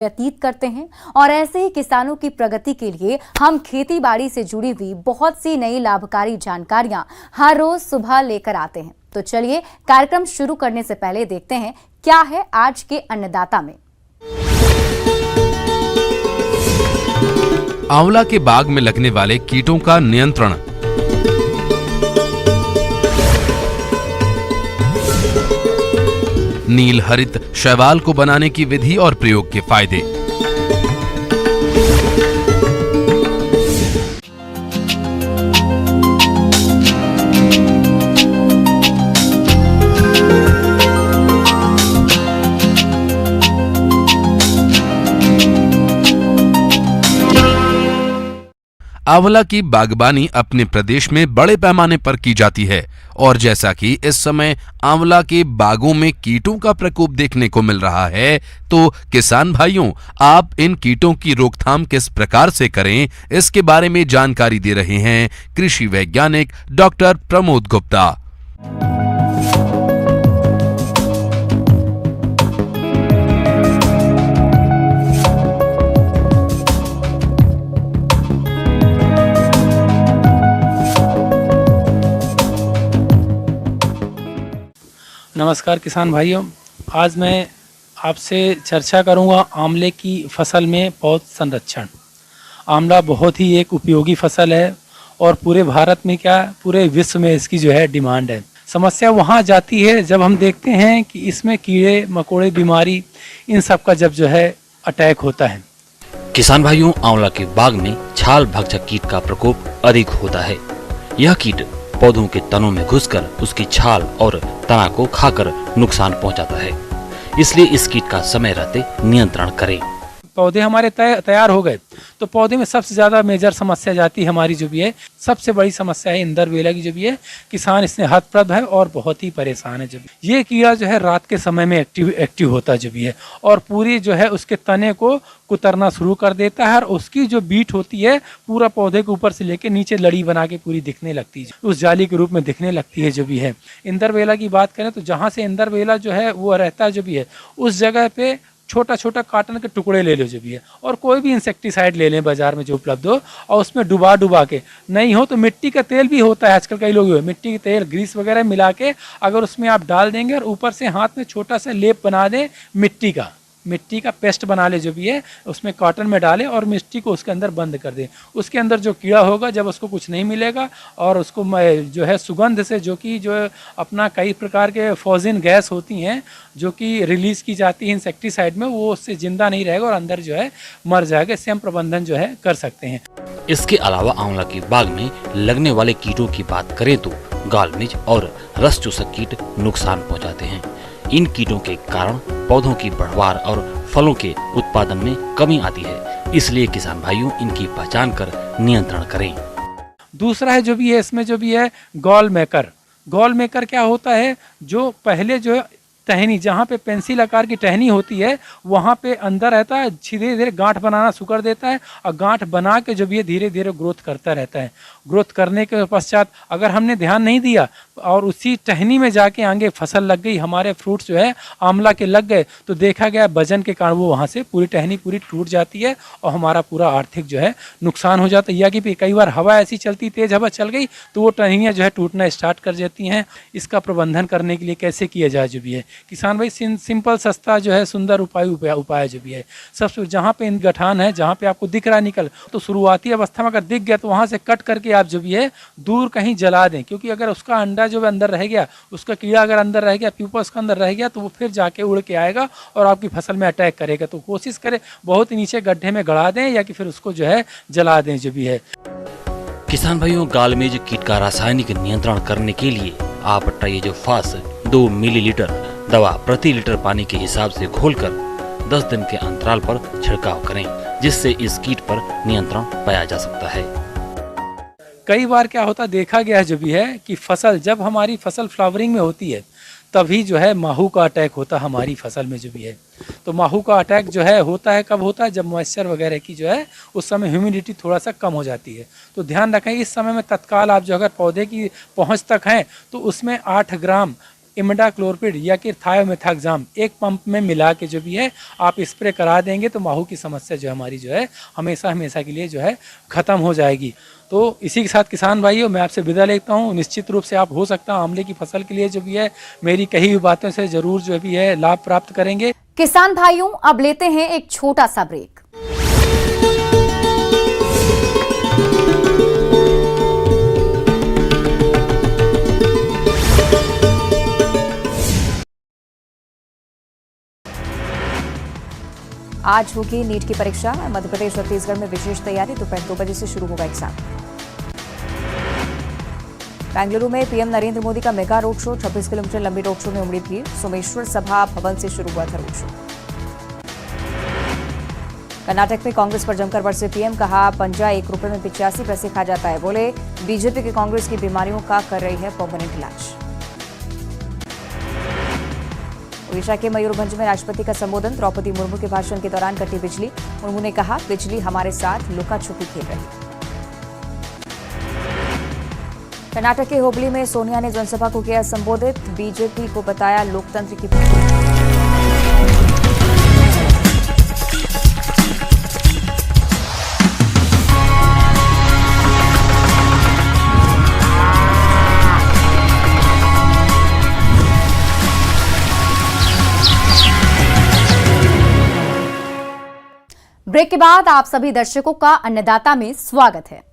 व्यतीत करते हैं और ऐसे ही किसानों की प्रगति के लिए हम खेती बाड़ी से जुड़ी हुई बहुत सी नई लाभकारी जानकारियां हर रोज सुबह लेकर आते हैं। तो चलिए कार्यक्रम शुरू करने से पहले देखते हैं क्या है आज के अन्नदाता में। आंवला के बाग में लगने वाले कीटों का नियंत्रण। नील हरित शैवाल को बनाने की विधि और प्रयोग के फायदे। आंवला की बागबानी अपने प्रदेश में बड़े पैमाने पर की जाती है और जैसा कि इस समय आंवला के बागों में कीटों का प्रकोप देखने को मिल रहा है, तो किसान भाइयों, आप इन कीटों की रोकथाम किस प्रकार से करें, इसके बारे में जानकारी दे रहे हैं कृषि वैज्ञानिक डॉक्टर प्रमोद गुप्ता। नमस्कार किसान भाइयों, आज मैं आपसे चर्चा करूंगा आंवले की फसल में पौध संरक्षण। आंवला बहुत ही एक उपयोगी फसल है और पूरे भारत में क्या पूरे विश्व में इसकी जो है डिमांड है। समस्या वहां जाती है जब हम देखते हैं कि इसमें कीड़े मकोड़े बीमारी इन सब का जब जो है अटैक होता है। किसान भाइयों, आंवला के बाग में छाल भक्षक कीट का प्रकोप अधिक होता है। यह कीट पौधों के तनों में घुसकर उसकी छाल और तना को खाकर नुकसान पहुंचाता है, इसलिए इस कीट का समय रहते नियंत्रण करें। पौधे हमारे तैयार हो गए तो पौधे में सबसे ज़्यादा मेजर समस्या जाती है हमारी जो भी है, सबसे बड़ी समस्या है इंदरबेला की जो भी है। किसान इससे हतप्रभ है और बहुत ही परेशान है। जब ये कीड़ा जो है रात के समय में एक्टिव होता है जो भी है और पूरी जो है उसके तने को कुतरना शुरू कर देता है और उसकी जो बीट होती है पूरा पौधे के ऊपर से लेके नीचे लड़ी बना के पूरी दिखने लगती है, उस जाली के रूप में दिखने लगती है जो भी है। इंदरबेला की बात करें तो जहाँ से इंदरबेला जो है वो रहता है जो भी है, उस जगह पे छोटा छोटा कॉटन के टुकड़े ले लो जो भी है और कोई भी इंसेक्टिसाइड ले लें बाजार में जो उपलब्ध हो और उसमें डुबा के, नहीं हो तो मिट्टी का तेल भी होता है आजकल, कई लोग मिट्टी के तेल ग्रीस वगैरह मिला के अगर उसमें आप डाल देंगे और ऊपर से हाथ में छोटा सा लेप बना दें मिट्टी का पेस्ट बना ले जो भी है, उसमें कॉटन में डालें और मिट्टी को उसके अंदर बंद कर दें। उसके अंदर जो कीड़ा होगा जब उसको कुछ नहीं मिलेगा और उसको जो है सुगंध से जो कि जो अपना कई प्रकार के फॉजिन गैस होती हैं जो कि रिलीज की जाती है इंसेक्टिसाइड में, वो उससे जिंदा नहीं रहेगा और अंदर जो है मर जाएगा। इससे हम प्रबंधन जो है कर सकते हैं। इसके अलावा आंवला के बाग में लगने वाले कीटों की बात करें तो गाल मिर्च और रस चूसक कीट नुकसान पहुँचाते हैं। इन कीटों के कारण पौधों की बढ़वार और फलों के उत्पादन में कमी आती है, इसलिए किसान भाइयों इनकी पहचान कर नियंत्रण करें। दूसरा है जो भी है इसमें जो भी है गॉल मेकर क्या होता है, जो पहले जो है टहनी, जहाँ पे पेंसिल आकार की टहनी होती है वहाँ पे अंदर रहता है, धीरे धीरे गांठ बनाना शुरू कर देता है और गांठ बना के जो भी है धीरे धीरे ग्रोथ करता रहता है। ग्रोथ करने के पश्चात अगर हमने ध्यान नहीं दिया और उसी टहनी में जाके आगे फसल लग गई, हमारे फ्रूट्स जो है आंवला के लग गए, तो देखा गया वजन के कारण वो वहाँ से पूरी टहनी पूरी टूट जाती है और हमारा पूरा आर्थिक जो है नुकसान हो जाता है। या कि कई बार हवा ऐसी चलती, तेज हवा चल गई तो वो टहनियाँ जो है टूटना स्टार्ट कर जाती हैं। इसका प्रबंधन करने के लिए कैसे किया जाए जो भी है, किसान भाई सिंपल सस्ता जो है सुंदर उपाय जो भी है, सबसे जहाँ पे गठान है, जहाँ पे आपको दिख रहा निकल, तो शुरुआती अवस्था में अगर दिख गया तो वहाँ से कट करके आप जो भी है दूर कहीं जला दें, क्योंकि अगर उसका अंडा जो अंदर रह गया, उसका कीड़ा अगर अंदर रह गया, प्यूपा उसका अंदर रह गया, तो वो फिर जाके उड़ के आएगा और आपकी फसल में अटैक करेगा। तो कोशिश करें बहुत ही नीचे गड्ढे में गड़ा दें या कि फिर उसको जो है जला दें जो भी है। किसान भाइयों, गालमेज कीट का रासायनिक नियंत्रण करने के लिए आप ट्राइजोफास 2 मिलीलीटर दवा प्रति लीटर पानी के हिसाब से घोलकर 10 दिन के अंतराल पर छिड़काव करें, जिससे इस कीट पर नियंत्रण पाया जा सकता है। कई बार क्या होता देखा गया जो भी है कि जब हमारी फसल फ्लावरिंग में होती है तभी जो है माहू का अटैक होता है हमारी फसल में जो भी है। तो माहू का अटैक जो है होता है कब होता है, जब मॉइस्चर वगैरह की जो है उस समय ह्यूमिडिटी थोड़ा सा कम हो जाती है। तो ध्यान रखें इस समय में तत्काल आप जो अगर पौधे की पहुंच तक हैं तो उसमें 8 ग्राम इमिडाक्लोरपिड या कि थायोमेथाक्साम एक पंप में मिला के जो भी है आप स्प्रे करा देंगे तो माहू की समस्या जो हमारी जो है हमेशा हमेशा के लिए जो है ख़त्म हो जाएगी। तो इसी के साथ किसान भाइयों मैं आपसे विदा लेता हूँ। निश्चित रूप से आप हो सकता है आंवले की फसल के लिए जो भी है मेरी कही हुई बातों से जरूर जो भी है लाभ प्राप्त करेंगे। किसान भाइयों अब लेते हैं एक छोटा सा ब्रेक। आज होगी नीट की परीक्षा। मध्य प्रदेश छत्तीसगढ़ में विशेष तैयारी। दोपहर 2 बजे से शुरू होगा एग्जाम। बेंगलुरु में पीएम नरेंद्र मोदी का मेगा रोड शो। 26 किलोमीटर लंबी रोड शो में उमड़ी भीड़। सोमेश्वर सभा भवन से शुरू हुआ था रोड शो। कर्नाटक में कांग्रेस पर जमकर बरसे पीएम। कहा पंजा 1 रुपए में 85 पैसे खा जाता है। बोले बीजेपी की कांग्रेस की बीमारियों का कर रही है परमानेंट इलाज। ओडिशा के मयूरभंज में राष्ट्रपति का संबोधन। द्रौपदी मुर्मू के भाषण के दौरान कटी बिजली। मुर्मू ने कहा बिजली हमारे साथ लुका छुपी खेल रही। कर्नाटक के हुबली में सोनिया ने जनसभा को किया संबोधित। बीजेपी को बताया लोकतंत्र की ब्रेक के बाद आप सभी दर्शकों का अन्नदाता में स्वागत है।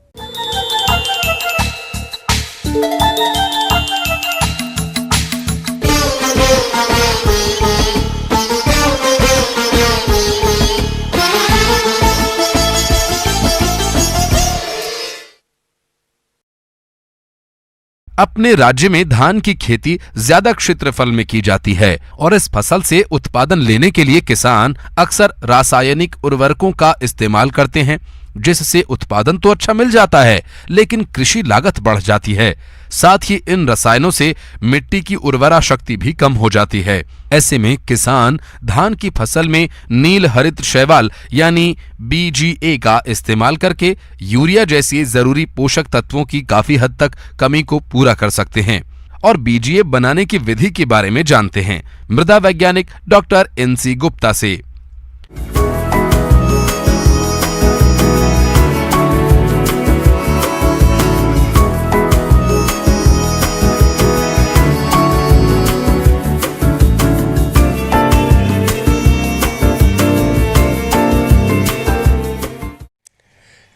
अपने राज्य में धान की खेती ज्यादा क्षेत्रफल में की जाती है और इस फसल से उत्पादन लेने के लिए किसान अक्सर रासायनिक उर्वरकों का इस्तेमाल करते हैं, जिससे उत्पादन तो अच्छा मिल जाता है लेकिन कृषि लागत बढ़ जाती है। साथ ही इन रसायनों से मिट्टी की उर्वरा शक्ति भी कम हो जाती है। ऐसे में किसान धान की फसल में नील हरित शैवाल यानी BGA का इस्तेमाल करके यूरिया जैसी जरूरी पोषक तत्वों की काफी हद तक कमी को पूरा कर सकते हैं। और BGA बनाने की विधि के बारे में जानते हैं मृदा वैज्ञानिक डॉक्टर NC गुप्ता से।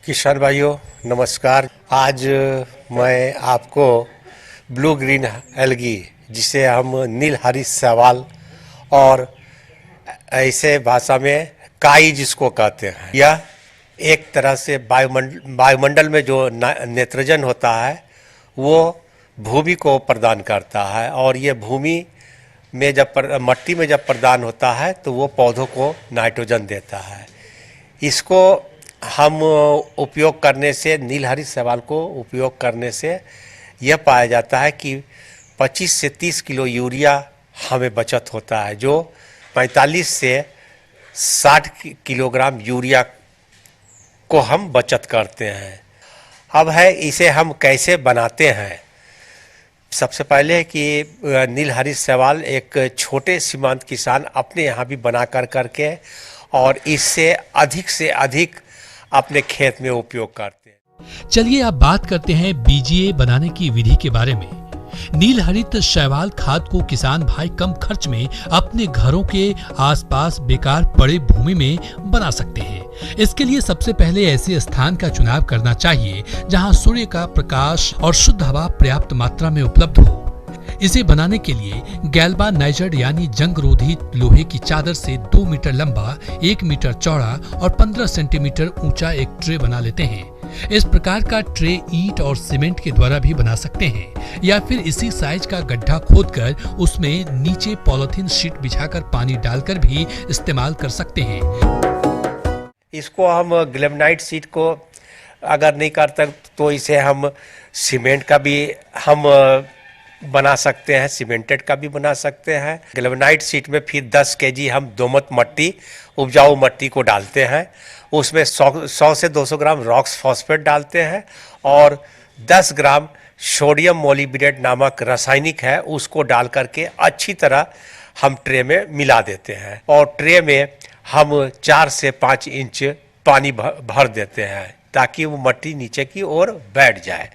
किसान भाइयों नमस्कार। आज मैं आपको ब्लू ग्रीन एल्गी जिसे हम नील हरित शैवाल और ऐसे भाषा में काई जिसको कहते हैं, यह एक तरह से वायुमंडल में जो नाइट्रोजन होता है वो भूमि को प्रदान करता है और ये भूमि में जब मट्टी में जब प्रदान होता है तो वो पौधों को नाइट्रोजन देता है। इसको हम उपयोग करने से नील हरित शैवाल को उपयोग करने से यह पाया जाता है कि 25 से 30 किलो यूरिया हमें बचत होता है, जो 45 से 60 किलोग्राम यूरिया को हम बचत करते हैं। अब है इसे हम कैसे बनाते हैं। सबसे पहले कि नील हरित शैवाल एक छोटे सीमांत किसान अपने यहाँ भी बना करके और इससे से अधिक अपने खेत में उपयोग करते हैं। चलिए अब बात करते हैं BGA बनाने की विधि के बारे में। नील हरित शैवाल खाद को किसान भाई कम खर्च में अपने घरों के आसपास बेकार पड़े भूमि में बना सकते हैं। इसके लिए सबसे पहले ऐसे स्थान का चुनाव करना चाहिए जहां सूर्य का प्रकाश और शुद्ध हवा पर्याप्त मात्रा में उपलब्ध हो। इसे बनाने के लिए गैल्वानाइज्ड यानी जंग रोधी लोहे की चादर से 2 मीटर लंबा, 1 मीटर चौड़ा और 15 सेंटीमीटर ऊंचा एक ट्रे बना लेते हैं। इस प्रकार का ट्रे ईंट और सीमेंट के द्वारा भी बना सकते हैं या फिर इसी साइज का गड्ढा खोदकर उसमें नीचे पॉलीथीन शीट बिछाकर पानी डालकर भी इस्तेमाल कर सकते हैं। इसको हम ग्लेमनाइट शीट को अगर नहीं करते तो इसे हम सीमेंट का भी हम बना सकते हैं, सीमेंटेड का भी बना सकते हैं। ग्लेमनाइट शीट में फिर 10 केजी हम दोमट मट्टी, उपजाऊ मट्टी को डालते हैं। उसमें 100 से 200 ग्राम रॉक्स फॉस्फेट डालते हैं और 10 ग्राम सोडियम मोलिब्डेट नामक रासायनिक है, उसको डाल करके अच्छी तरह हम ट्रे में मिला देते हैं और ट्रे में हम 4 से 5 इंच पानी भर देते हैं ताकि वो मट्टी नीचे की ओर बैठ जाए।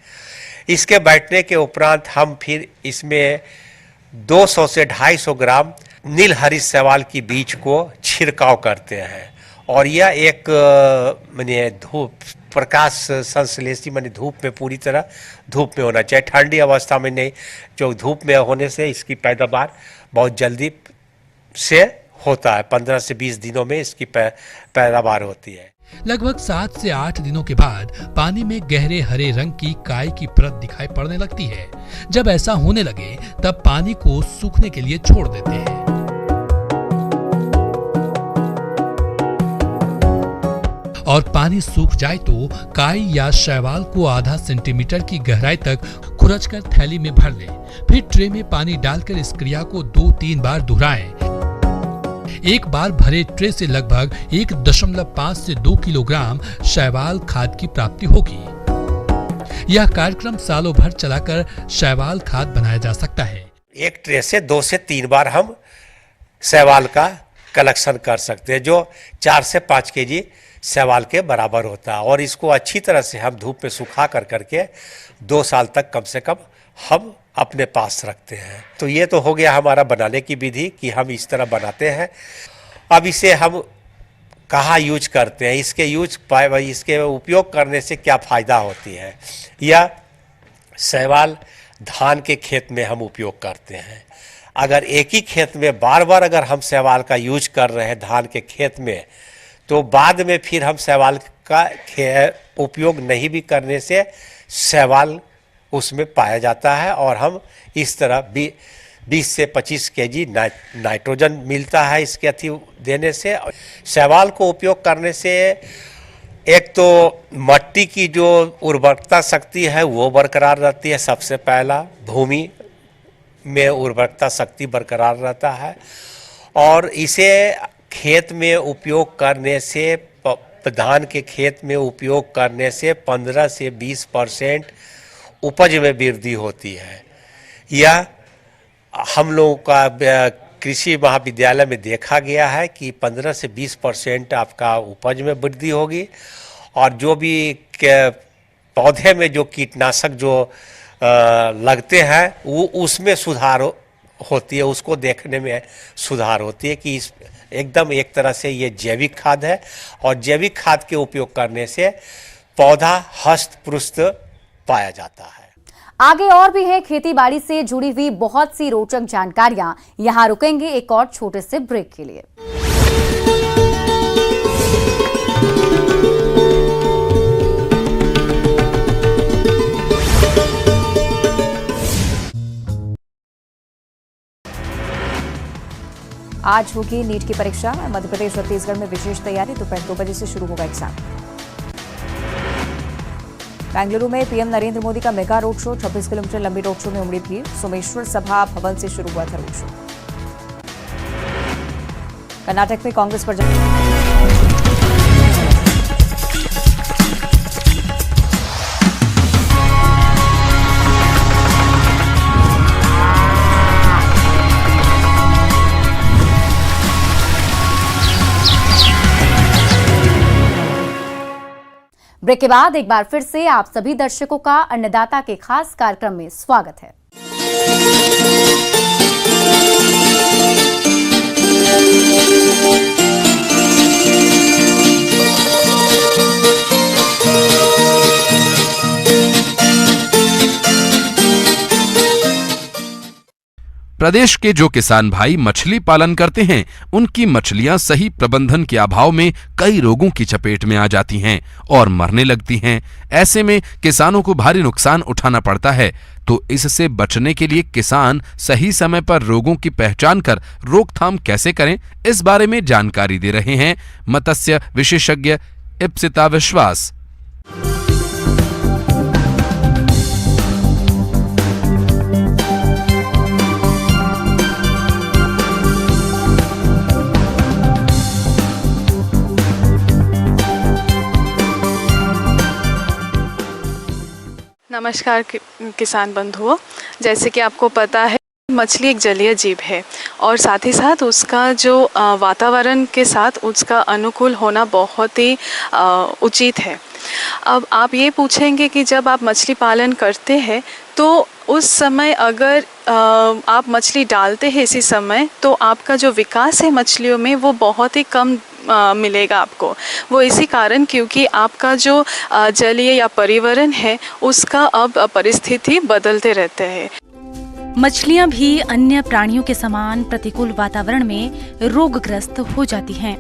इसके बैठने के उपरांत हम फिर इसमें 200 से 250 ग्राम नीलहरी शैवाल की बीज को छिड़काव करते हैं और यह एक माने धूप प्रकाश संश्लेषी माने धूप में पूरी तरह धूप में होना चाहिए, ठंडी अवस्था में नहीं। जो धूप में होने से इसकी पैदावार बहुत जल्दी से होता है, 15 से 20 दिनों में इसकी पैदावार होती है। लगभग 7 से 8 दिनों के बाद पानी में गहरे हरे रंग की काई की परत दिखाई पड़ने लगती है। जब ऐसा होने लगे तब पानी को सूखने के लिए छोड़ देते हैं। और पानी सूख जाए तो काई या शैवाल को आधा सेंटीमीटर की गहराई तक खुरचकर थैली में भर लें। फिर ट्रे में पानी डालकर इस क्रिया को 2-3 बार दोहराएं। एक बार भरे ट्रे से लगभग 1.5 से 2 किलोग्राम शैवाल खाद की प्राप्ति होगी। यह कार्यक्रम सालों भर चलाकर शैवाल खाद बनाया जा सकता है। एक ट्रे से 2 से 3 बार हम शैवाल का कलेक्शन कर सकते हैं, जो 4 से 5 केजी शैवाल के बराबर होता है और इसको अच्छी तरह से हम धूप में सुखा करके 2 साल तक कम से कम हम अपने पास रखते हैं। तो ये तो हो गया हमारा बनाने की विधि कि हम इस तरह बनाते हैं। अब इसे हम कहाँ यूज करते हैं, इसके उपयोग करने से क्या फ़ायदा होती है। या शैवाल धान के खेत में हम उपयोग करते हैं। अगर एक ही खेत में बार बार अगर हम शैवाल का यूज कर रहे हैं धान के खेत में, तो बाद में फिर हम शैवाल का उपयोग नहीं भी करने से शैवाल उसमें पाया जाता है और हम इस तरह 20 से 25 केजी नाइट्रोजन मिलता है इसके अति देने से। शैवाल को उपयोग करने से एक तो मट्टी की जो उर्वरकता शक्ति है वो बरकरार रहती है। सबसे पहला भूमि में उर्वरकता शक्ति बरकरार रहता है और इसे खेत में उपयोग करने से, धान के खेत में उपयोग करने से 15 से 20% उपज में वृद्धि होती है। यह हम लोगों का कृषि महाविद्यालय में देखा गया है कि 15 से 20% आपका उपज में वृद्धि होगी और जो भी पौधे में जो कीटनाशक जो लगते हैं वो उसमें सुधार होती है, उसको देखने में सुधार होती है कि इस एकदम एक तरह से ये जैविक खाद है और जैविक खाद के उपयोग करने से पौधा हष्ट पुष्ट पाया जाता है। आगे और भी है खेती बाड़ी से जुड़ी हुई बहुत सी रोचक जानकारियां। यहां रुकेंगे एक और छोटे से ब्रेक के लिए। आज होगी नीट की परीक्षा। मध्य प्रदेश छत्तीसगढ़ में विशेष तैयारी। दोपहर 2 बजे से शुरू होगा एग्जाम। बेंगलुरु में पीएम नरेंद्र मोदी का मेगा रोड शो। 26 किलोमीटर लंबी रोड शो में उमड़ी भीड़। सोमेश्वर सभा भवन से शुरू हुआ था रोड शो। कर्नाटक में कांग्रेस पर ब्रेक के बाद एक बार फिर से आप सभी दर्शकों का अन्नदाता के खास कार्यक्रम में स्वागत है। प्रदेश के जो किसान भाई मछली पालन करते हैं उनकी मछलियां सही प्रबंधन के अभाव में कई रोगों की चपेट में आ जाती हैं और मरने लगती हैं। ऐसे में किसानों को भारी नुकसान उठाना पड़ता है। तो इससे बचने के लिए किसान सही समय पर रोगों की पहचान कर रोकथाम कैसे करें, इस बारे में जानकारी दे रहे हैं मत्स्य विशेषज्ञ इप्सिता विश्वास। नमस्कार किसान बंधुओं, जैसे कि आपको पता है मछली एक जलीय जीव है और साथ ही साथ उसका जो वातावरण के साथ उसका अनुकूल होना बहुत ही उचित है। अब आप ये पूछेंगे कि जब आप मछली पालन करते हैं तो उस समय अगर आप मछली डालते हैं इसी समय तो आपका जो विकास है मछलियों में वो बहुत ही कम मिलेगा आपको। वो इसी कारण क्योंकि आपका जो जलीय या पर्यावरण है उसका अब परिस्थिति बदलते रहते हैं। मछलियां भी अन्य प्राणियों के समान प्रतिकूल वातावरण में रोगग्रस्त हो जाती हैं।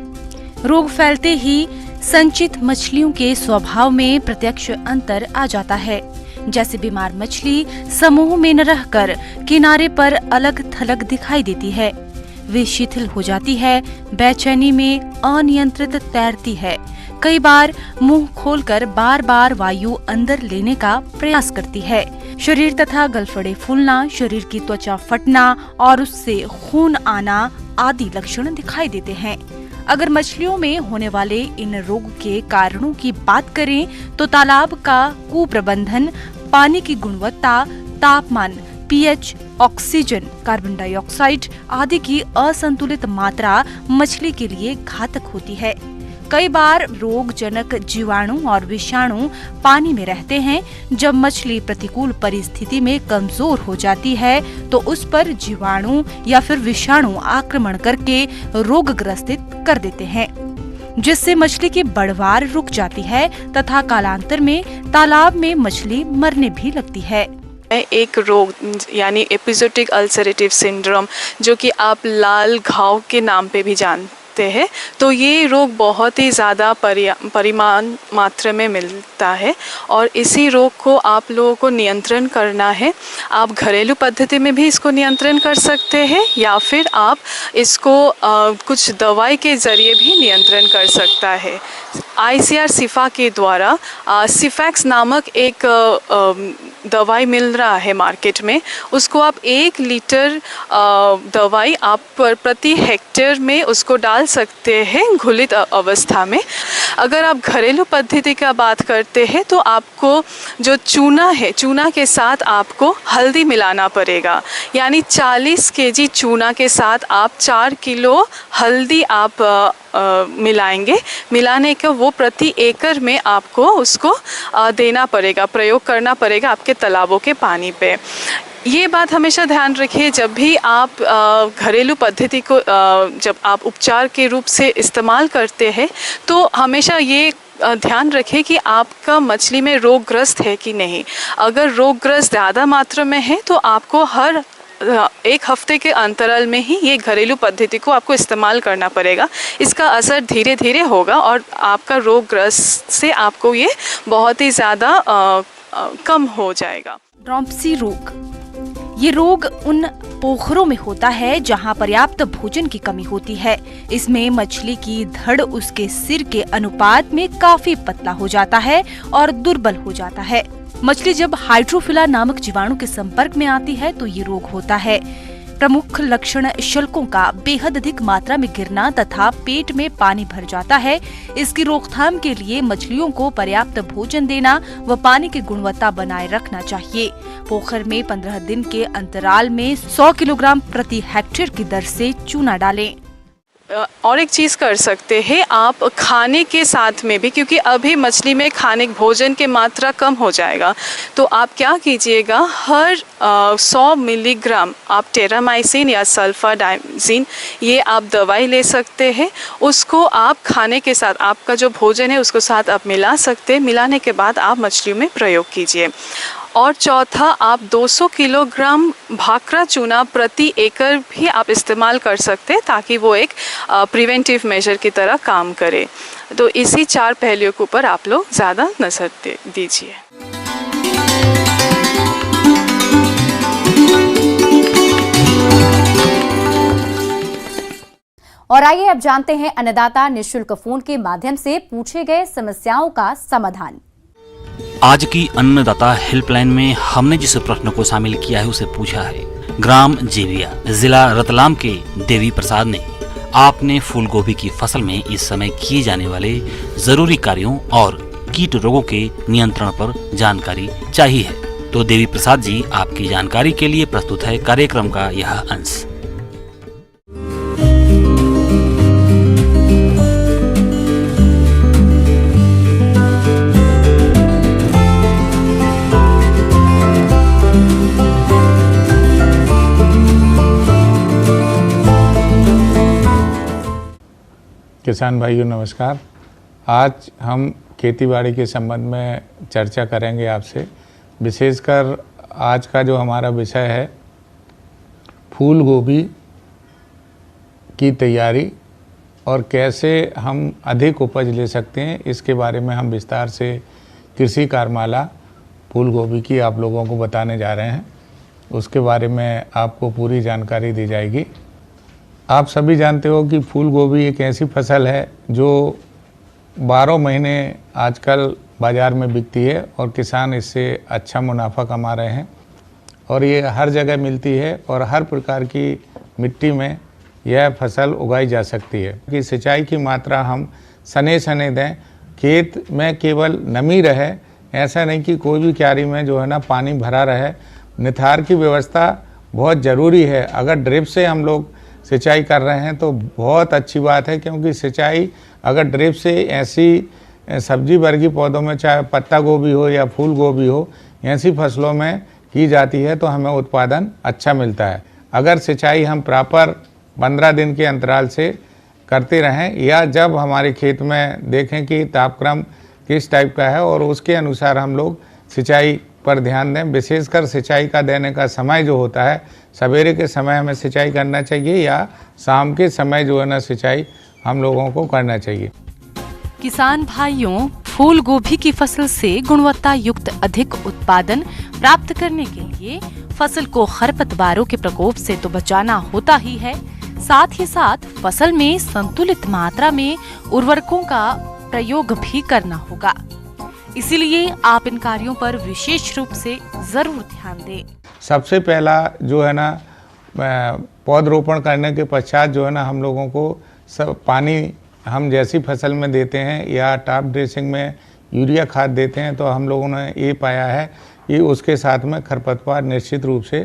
रोग फैलते ही संचित मछलियों के स्वभाव में प्रत्यक्ष अंतर आ जाता है। जैसे बीमार मछली समूह में न रहकर किनारे पर अलग थलग दिखाई देती है, वे शिथिल हो जाती है, बेचैनी में अनियंत्रित तैरती है, कई बार मुंह खोलकर बार बार वायु अंदर लेने का प्रयास करती है। शरीर तथा गलफड़े फूलना, शरीर की त्वचा फटना और उससे खून आना आदि लक्षण दिखाई देते हैं। अगर मछलियों में होने वाले इन रोग के कारणों की बात करें तो तालाब का कुप्रबंधन, पानी की गुणवत्ता, तापमान, पीएच, ऑक्सीजन, कार्बन डाइऑक्साइड आदि की असंतुलित मात्रा मछली के लिए घातक होती है। कई बार रोगजनक जीवाणु और विषाणु पानी में रहते हैं। जब मछली प्रतिकूल परिस्थिति में कमजोर हो जाती है तो उस पर जीवाणु या फिर विषाणु आक्रमण करके रोगग्रसित कर देते हैं, जिससे मछली की बढ़वार रुक जाती है तथा कालांतर में तालाब में मछली मरने भी लगती है। एक रोग यानी एपिजोटिक अल्सरेटिव सिंड्रोम, जो कि आप लाल घाव के नाम पे भी जानते हैं, तो ये रोग बहुत ही ज़्यादा परिमाण मात्रा में मिलता है और इसी रोग को आप लोगों को नियंत्रण करना है। आप घरेलू पद्धति में भी इसको नियंत्रण कर सकते हैं या फिर आप इसको कुछ दवाई के ज़रिए भी नियंत्रण कर सकता है। ICAR सिफा के द्वारा सिफैक्स नामक एक दवाई मिल रहा है मार्केट में। उसको आप 1 लीटर दवाई आप प्रति हेक्टेयर में उसको डाल सकते हैं घुलित अवस्था में। अगर आप घरेलू पद्धति का बात करते हैं तो आपको जो चूना है, चूना के साथ आपको हल्दी मिलाना पड़ेगा। यानी 40 केजी चूना के साथ आप 4 किलो हल्दी आप मिलाएंगे। मिलाने का वो प्रति एकड़ में आपको उसको देना पड़ेगा, प्रयोग करना पड़ेगा आपके तालाबों के पानी पे। ये बात हमेशा ध्यान रखिए, जब भी आप घरेलू पद्धति को जब आप उपचार के रूप से इस्तेमाल करते हैं तो हमेशा ये ध्यान रखें कि आपका मछली में रोगग्रस्त है कि नहीं। अगर रोगग्रस्त ज़्यादा मात्रा में है तो आपको हर 1 हफ्ते के अंतराल में ही ये घरेलू पद्धति को आपको इस्तेमाल करना पड़ेगा। इसका असर धीरे धीरे होगा और आपका रोगग्रस्त से आपको ये बहुत ही ज़्यादा कम हो जाएगा। ड्रॉम्पसी रोग, ये रोग उन पोखरों में होता है जहां पर्याप्त भोजन की कमी होती है। इसमें मछली की धड़ उसके सिर के अनुपात में काफी पतला हो जाता है और दुर्बल हो जाता है। मछली जब हाइड्रोफिला नामक जीवाणु के संपर्क में आती है तो ये रोग होता है। प्रमुख लक्षण शल्कों का बेहद अधिक मात्रा में गिरना तथा पेट में पानी भर जाता है। इसकी रोकथाम के लिए मछलियों को पर्याप्त भोजन देना व पानी की गुणवत्ता बनाए रखना चाहिए। पोखर में 15 दिन के अंतराल में 100 किलोग्राम प्रति हेक्टेयर की दर से चूना डालें। और एक चीज़ कर सकते हैं आप खाने के साथ में भी, क्योंकि अभी मछली में खाने भोजन की मात्रा कम हो जाएगा, तो आप क्या कीजिएगा, हर 100 मिलीग्राम आप टेरामाइसिन या सल्फाडाइजिन ये आप दवाई ले सकते हैं। उसको आप खाने के साथ, आपका जो भोजन है उसको साथ आप मिला सकते हैं। मिलाने के बाद आप मछलियों में प्रयोग कीजिए। और चौथा, आप 200 किलोग्राम भाखड़ा चूना प्रति एकड़ भी आप इस्तेमाल कर सकते हैं ताकि वो एक प्रिवेंटिव मेजर की तरह काम करे। तो इसी 4 पहलुओं के ऊपर आप लोग ज़्यादा नजर दीजिए। और आइए अब जानते हैं अन्नदाता निःशुल्क फोन के माध्यम से पूछे गए समस्याओं का समाधान। आज की अन्नदाता हेल्पलाइन में हमने जिस प्रश्न को शामिल किया है उसे पूछा है ग्राम जेविया, जिला रतलाम के देवी प्रसाद ने। आपने फूल गोभी की फसल में इस समय किए जाने वाले जरूरी कार्यों और कीट रोगों के नियंत्रण पर जानकारी चाहिए है। तो देवी प्रसाद जी आपकी जानकारी के लिए प्रस्तुत है कार्यक्रम का यह अंश। किसान भाइयों नमस्कार। आज हम खेतीबाड़ी के संबंध में चर्चा करेंगे आपसे। विशेषकर आज का जो हमारा विषय है फूल गोभी की तैयारी और कैसे हम अधिक उपज ले सकते हैं, इसके बारे में हम विस्तार से कृषि कार्यमाला फूल गोभी की आप लोगों को बताने जा रहे हैं। उसके बारे में आपको पूरी जानकारी दी जाएगी। आप सभी जानते हो कि फूल गोभी एक ऐसी फसल है जो 12 महीने आजकल बाज़ार में बिकती है और किसान इससे अच्छा मुनाफा कमा रहे हैं और ये हर जगह मिलती है और हर प्रकार की मिट्टी में यह फसल उगाई जा सकती है। कि सिंचाई की मात्रा हम सने सने दें, खेत में केवल नमी रहे, ऐसा नहीं कि कोई भी क्यारी में जो है ना पानी भरा रहे। निथार की व्यवस्था बहुत ज़रूरी है। अगर ड्रिप से हम लोग सिंचाई कर रहे हैं तो बहुत अच्छी बात है, क्योंकि सिंचाई अगर ड्रिप से ऐसी सब्जी वर्गीय पौधों में, चाहे पत्ता गोभी हो या फूल गोभी हो, ऐसी फसलों में की जाती है तो हमें उत्पादन अच्छा मिलता है। अगर सिंचाई हम प्रॉपर 15 दिन के अंतराल से करते रहें या जब हमारे खेत में देखें कि तापक्रम किस टाइप का है और उसके अनुसार हम लोग सिंचाई पर ध्यान दें। विशेषकर सिंचाई का देने का समय जो होता है, सवेरे के समय हमें सिंचाई करना चाहिए या शाम के समय जो है ना सिंचाई हम लोगों को करना चाहिए। किसान भाइयों, फूल गोभी की फसल से गुणवत्ता युक्त अधिक उत्पादन प्राप्त करने के लिए फसल को खरपतवारों के प्रकोप से तो बचाना होता ही है, साथ ही साथ फसल में संतुलित मात्रा में उर्वरकों का प्रयोग भी करना होगा। इसीलिए आप इन कार्यों पर विशेष रूप से जरूर ध्यान दें। सबसे पहला जो है ना पौधरोपण करने के पश्चात जो है ना हम लोगों को सब पानी हम जैसी फसल में देते हैं या टॉप ड्रेसिंग में यूरिया खाद देते हैं तो हम लोगों ने ये पाया है कि उसके साथ में खरपतवार निश्चित रूप से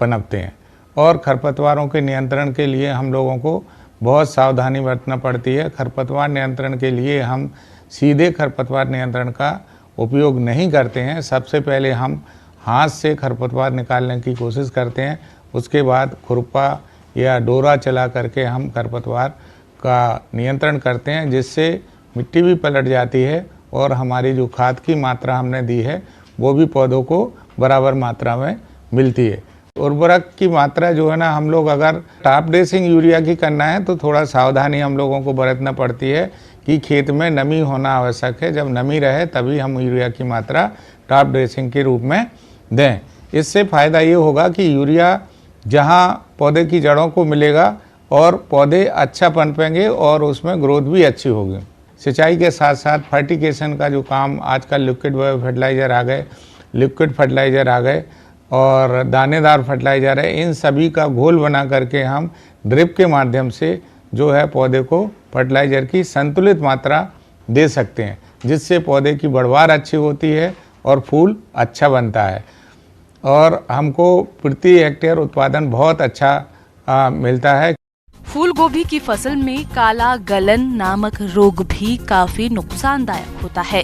पनपते हैं और खरपतवारों के नियंत्रण के लिए हम लोगों को बहुत सावधानी बरतना पड़ती है। खरपतवार नियंत्रण के लिए हम सीधे खरपतवार नियंत्रण का उपयोग नहीं करते हैं। सबसे पहले हम हाथ से खरपतवार निकालने की कोशिश करते हैं, उसके बाद खुरपा या डोरा चला करके हम खरपतवार का नियंत्रण करते हैं, जिससे मिट्टी भी पलट जाती है और हमारी जो खाद की मात्रा हमने दी है वो भी पौधों को बराबर मात्रा में मिलती है। उर्वरक की मात्रा जो है ना हम लोग अगर टॉप ड्रेसिंग यूरिया की करना है तो थोड़ा सावधानी हम लोगों को बरतना पड़ती है कि खेत में नमी होना आवश्यक है। जब नमी रहे तभी हम यूरिया की मात्रा टॉप ड्रेसिंग के रूप में दें। इससे फ़ायदा ये होगा कि यूरिया जहाँ पौधे की जड़ों को मिलेगा और पौधे अच्छा पनपेंगे और उसमें ग्रोथ भी अच्छी होगी। सिंचाई के साथ साथ फर्टिगेशन का जो काम, आजकल लिक्विड फर्टिलाइज़र आ गए, लिक्विड फर्टिलाइज़र आ गए और दानेदार फर्टिलाइज़र है, इन सभी का घोल बना करके हम ड्रिप के माध्यम से जो है पौधे को फर्टिलाइज़र की संतुलित मात्रा दे सकते हैं, जिससे पौधे की बढ़वार अच्छी होती है और फूल अच्छा बनता है और हमको प्रति हेक्टेयर उत्पादन बहुत अच्छा मिलता है। फूल गोभी की फसल में काला गलन नामक रोग भी काफी नुकसानदायक होता है।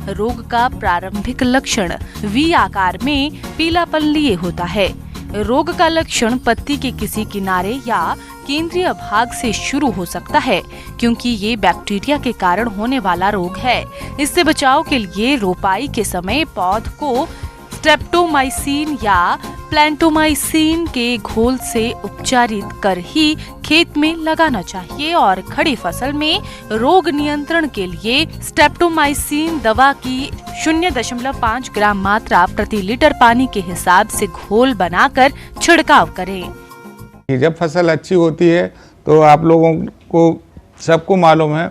रोग का प्रारंभिक लक्षण वी आकार में पीलापन लिए होता है। रोग का लक्षण पत्ती के किसी किनारे या केंद्रीय भाग से शुरू हो सकता है, क्योंकि ये बैक्टीरिया के कारण होने वाला रोग है। इससे बचाव के लिए रोपाई के समय पौध को स्ट्रेप्टोमाइसिन या प्लैंटोमाइसिन के घोल से उपचारित कर ही खेत में लगाना चाहिए और खड़ी फसल में रोग नियंत्रण के लिए स्ट्रेप्टोमाइसिन दवा की 0.5 ग्राम मात्रा प्रति लीटर पानी के हिसाब से घोल बनाकर छिड़काव करें। जब फसल अच्छी होती है तो आप लोगों को सबको मालूम है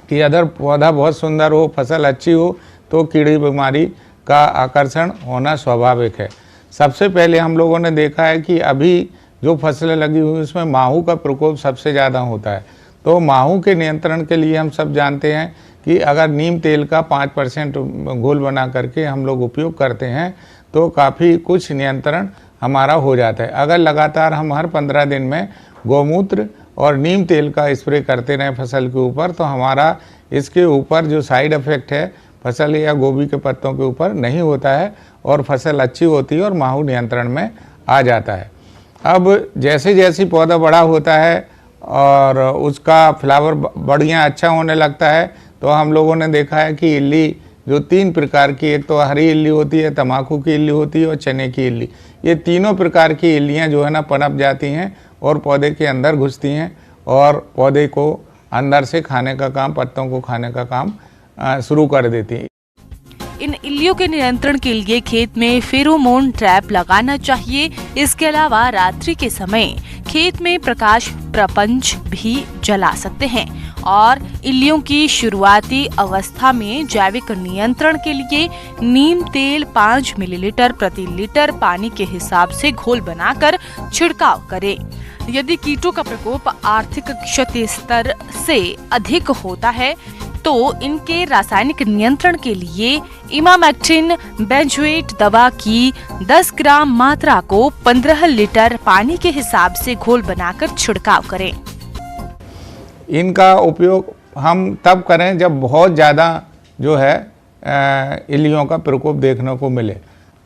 कि अगर पौधा बहुत सुंदर हो, फसल अच्छी हो तो कीड़ी बीमारी का आकर्षण होना स्वाभाविक है। सबसे पहले हम लोगों ने देखा है कि अभी जो फसलें लगी हुई उसमें माहू का प्रकोप सबसे ज़्यादा होता है। तो माहू के नियंत्रण के लिए हम सब जानते हैं कि अगर नीम तेल का 5% घोल बना करके हम लोग उपयोग करते हैं तो काफ़ी कुछ नियंत्रण हमारा हो जाता है। अगर लगातार हम हर 15 दिन में गोमूत्र और नीम तेल का स्प्रे करते रहें फसल के ऊपर, तो हमारा इसके ऊपर जो साइड इफ़ेक्ट है फसल या गोभी के पत्तों के ऊपर नहीं होता है और फसल अच्छी होती है और माहू नियंत्रण में आ जाता है। अब जैसे जैसे पौधा बड़ा होता है और उसका फ्लावर बढ़िया अच्छा होने लगता है, तो हम लोगों ने देखा है कि इल्ली जो 3 प्रकार की, एक तो हरी इल्ली होती है, तम्बाकू की इल्ली होती है और चने की इल्ली, ये तीनों प्रकार की इल्लियाँ जो है ना पनप जाती हैं और पौधे के अंदर घुसती हैं और पौधे को अंदर से खाने का काम, पत्तों को खाने का काम शुरू कर देती हैं। इन इल्लियों के नियंत्रण के लिए खेत में फेरोमोन ट्रैप लगाना चाहिए। इसके अलावा रात्रि के समय खेत में प्रकाश प्रपंच भी जला सकते हैं और इल्लियों की शुरुआती अवस्था में जैविक नियंत्रण के लिए नीम तेल 5 मिलीलीटर प्रति लीटर पानी के हिसाब से घोल बनाकर छिड़काव करें। यदि कीटों का प्रकोप आर्थिक क्षति स्तर से अधिक होता है तो इनके रासायनिक नियंत्रण के लिए इमामेक्टिन बेंजोएट दवा की 10 ग्राम मात्रा को 15 लीटर पानी के हिसाब से घोल बनाकर छिड़काव करें। इनका उपयोग हम तब करें जब बहुत ज़्यादा जो है इल्लियों का प्रकोप देखने को मिले।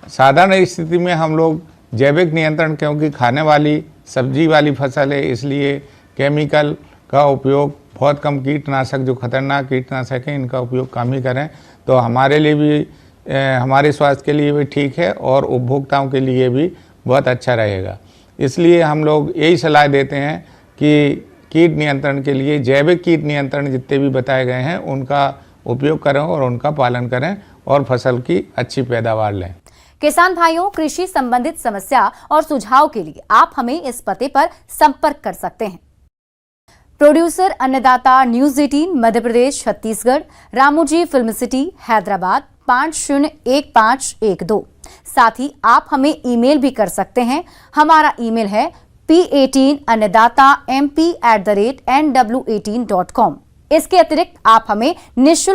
साधारण स्थिति में हम लोग जैविक नियंत्रण, क्योंकि खाने वाली सब्जी वाली फसल है, इसलिए केमिकल का उपयोग बहुत कम, कीटनाशक जो खतरनाक कीटनाशक हैं इनका उपयोग कम ही करें, तो हमारे लिए भी, हमारे स्वास्थ्य के लिए भी ठीक है और उपभोक्ताओं के लिए भी बहुत अच्छा रहेगा। इसलिए हम लोग यही सलाह देते हैं कि कीट नियंत्रण के लिए जैविक कीट नियंत्रण जितने भी बताए गए हैं उनका उपयोग करें और उनका पालन करें और फसल की अच्छी पैदावार लें। किसान भाइयों, कृषि संबंधित समस्या और सुझाव के लिए आप हमें इस पते पर संपर्क कर सकते हैं। प्रोड्यूसर अन्नदाता news 18 Madhya Pradesh Chhattisgarh, Ramoji film city Hyderabad 501512। साथ ही आप हमें ईमेल भी कर सकते हैं। हमारा ईमेल है p18annadatamp@nw18.com। इसके अतिरिक्त आप हमें निःशुल्क